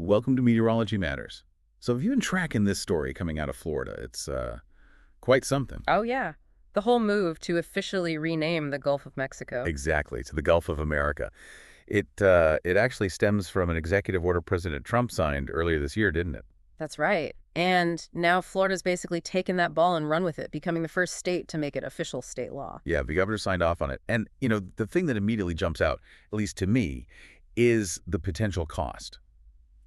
Welcome to Meteorology Matters. So have you been tracking this story coming out of Florida? It's quite something. Oh, yeah. The whole move to officially rename the Gulf of Mexico. Exactly, to the Gulf of America. It actually stems from an executive order President Trump signed earlier this year, didn't it? That's right. And now Florida's basically taken that ball and run with it, becoming the first state to make it official state law. Yeah, the governor signed off on it. And, the thing that immediately jumps out, at least to me, is the potential cost.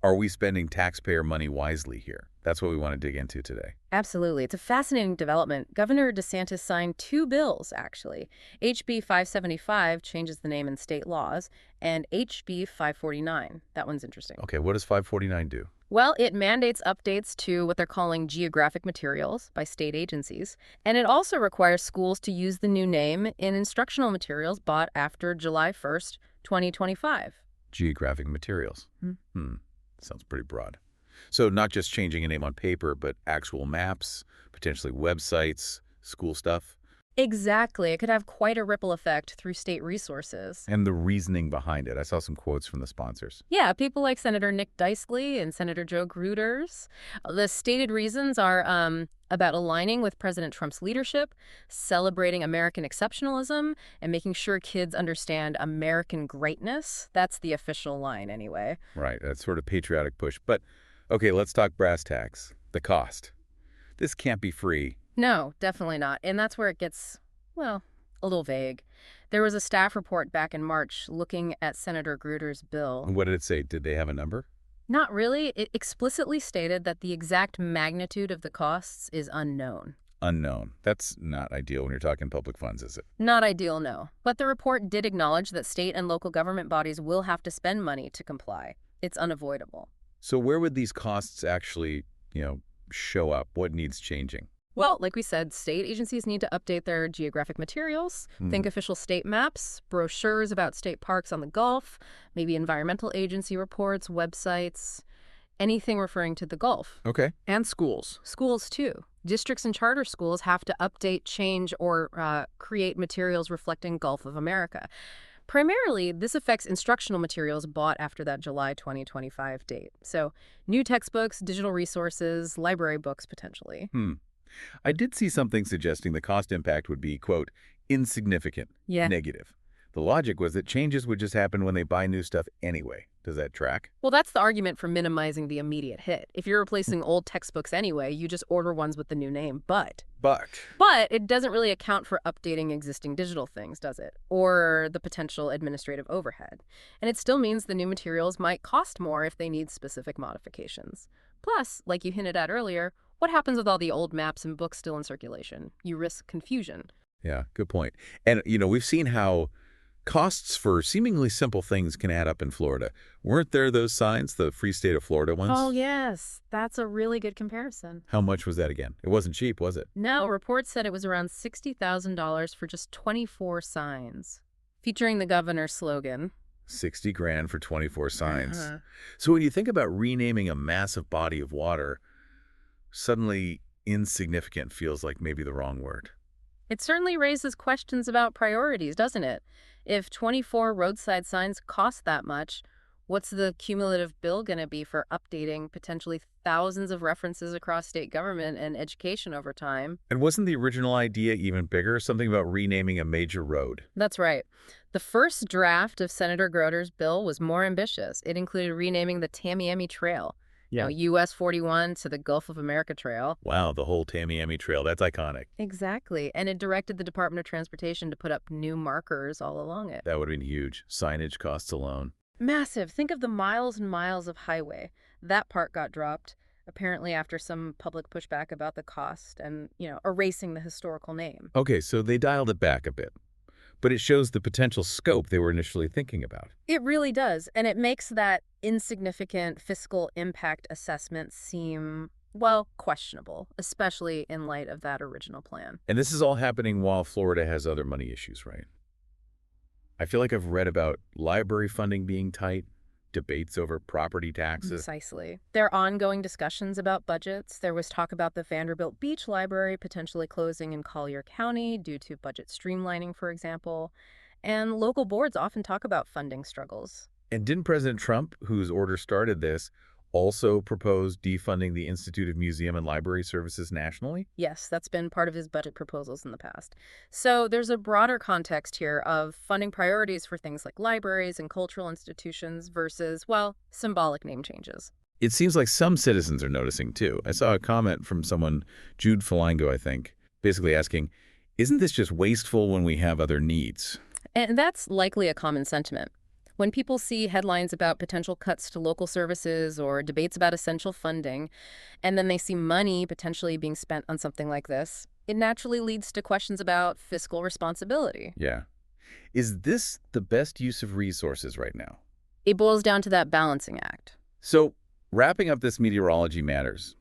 Are we spending taxpayer money wisely here? That's what we want to dig into today. Absolutely. It's a fascinating development. Governor DeSantis signed two bills, actually. HB 575 changes the name in state laws, and HB 549. That one's interesting. Okay, what does 549 do? Well, it mandates updates to what they're calling geographic materials by state agencies, and it also requires schools to use the new name in instructional materials bought after July 1st, 2025. Geographic materials. Sounds pretty broad. So not just changing a name on paper, but actual maps, potentially websites, school stuff. Exactly. It could have quite a ripple effect through state resources. And the reasoning behind it. I saw some quotes from the sponsors. Yeah, people like Senator Nick DiCeglie and Senator Joe Gruters. The stated reasons are about aligning with President Trump's leadership, celebrating American exceptionalism, and making sure kids understand American greatness. That's the official line anyway. Right, that sort of patriotic push. But, okay, let's talk brass tacks. The cost. This can't be free. No, definitely not. And that's where it gets, well, a little vague. There was a staff report back in March looking at Senator Gruters' bill. And what did it say? Did they have a number? Not really. It explicitly stated that the exact magnitude of the costs is unknown. Unknown. That's not ideal when you're talking public funds, is it? Not ideal, no. But the report did acknowledge that state and local government bodies will have to spend money to comply. It's unavoidable. So where would these costs actually, show up? What needs changing? Well, like we said, state agencies need to update their geographic materials, think official state maps, brochures about state parks on the Gulf, maybe environmental agency reports, websites, anything referring to the Gulf. Okay. And schools. Schools, too. Districts and charter schools have to update, change, or create materials reflecting Gulf of America. Primarily, this affects instructional materials bought after that July 2025 date. So new textbooks, digital resources, library books, potentially. I did see something suggesting the cost impact would be, quote, insignificant, negative. The logic was that changes would just happen when they buy new stuff anyway. Does that track? Well, that's the argument for minimizing the immediate hit. If you're replacing old textbooks anyway, you just order ones with the new name. But it doesn't really account for updating existing digital things, does it? Or the potential administrative overhead. And it still means the new materials might cost more if they need specific modifications. Plus, like you hinted at earlier, what happens with all the old maps and books still in circulation? You risk confusion. Yeah, good point. And, we've seen how costs for seemingly simple things can add up in Florida. Weren't there those signs, the Free State of Florida ones? Oh, yes. That's a really good comparison. How much was that again? It wasn't cheap, was it? No, reports said it was around $60,000 for just 24 signs, featuring the governor's slogan. 60 grand for 24 signs. So when you think about renaming a massive body of water, suddenly insignificant feels like maybe the wrong word. It certainly raises questions about priorities, doesn't it? If 24 roadside signs cost that much, what's the cumulative bill going to be for updating potentially thousands of references across state government and education over time? And wasn't the original idea even bigger? Something about renaming a major road? That's right. The first draft of Senator Gruters' bill was more ambitious. It included renaming the Tamiami Trail. US 41 to the Gulf of America Trail. Wow, the whole Tamiami Trail. That's iconic. Exactly. And it directed the Department of Transportation to put up new markers all along it. That would have been huge. Signage costs alone. Massive. Think of the miles and miles of highway. That part got dropped, apparently after some public pushback about the cost and, erasing the historical name. Okay, so they dialed it back a bit. But it shows the potential scope they were initially thinking about. It really does. And it makes that insignificant fiscal impact assessment seem, well, questionable, especially in light of that original plan. And this is all happening while Florida has other money issues, right? I feel like I've read about library funding being tight, debates over property taxes. Precisely. There are ongoing discussions about budgets. There was talk about the Vanderbilt Beach Library potentially closing in Collier County due to budget streamlining, for example. And local boards often talk about funding struggles. And didn't President Trump, whose order started this, also proposed defunding the Institute of Museum and Library Services nationally? Yes, that's been part of his budget proposals in the past. So there's a broader context here of funding priorities for things like libraries and cultural institutions versus, well, symbolic name changes. It seems like some citizens are noticing, too. I saw a comment from someone, Jude Falango, I think, basically asking, isn't this just wasteful when we have other needs? And that's likely a common sentiment. When people see headlines about potential cuts to local services or debates about essential funding, and then they see money potentially being spent on something like this, it naturally leads to questions about fiscal responsibility. Yeah. Is this the best use of resources right now? It boils down to that balancing act. So, wrapping up this Meteorology Matters,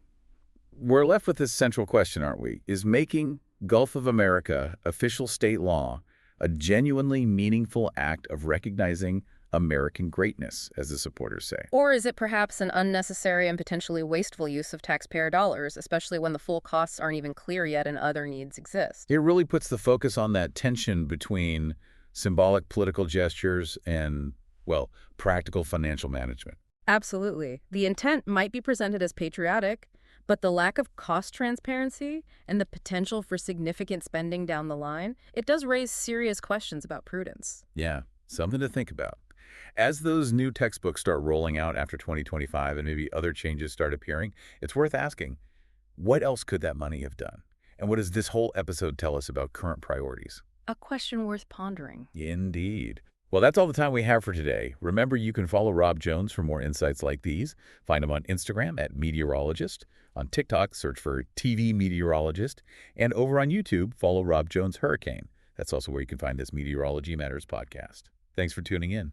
we're left with this central question, aren't we? Is making Gulf of America official state law a genuinely meaningful act of recognizing American greatness, as the supporters say? Or is it perhaps an unnecessary and potentially wasteful use of taxpayer dollars, especially when the full costs aren't even clear yet and other needs exist? It really puts the focus on that tension between symbolic political gestures and, well, practical financial management. Absolutely. The intent might be presented as patriotic, but the lack of cost transparency and the potential for significant spending down the line, it does raise serious questions about prudence. Yeah, something to think about. As those new textbooks start rolling out after 2025 and maybe other changes start appearing, it's worth asking, what else could that money have done? And what does this whole episode tell us about current priorities? A question worth pondering. Indeed. Well, that's all the time we have for today. Remember, you can follow Rob Jones for more insights like these. Find him on Instagram at Meteorologist. On TikTok, search for TV Meteorologist. And over on YouTube, follow Rob Jones Hurricane. That's also where you can find this Meteorology Matters podcast. Thanks for tuning in.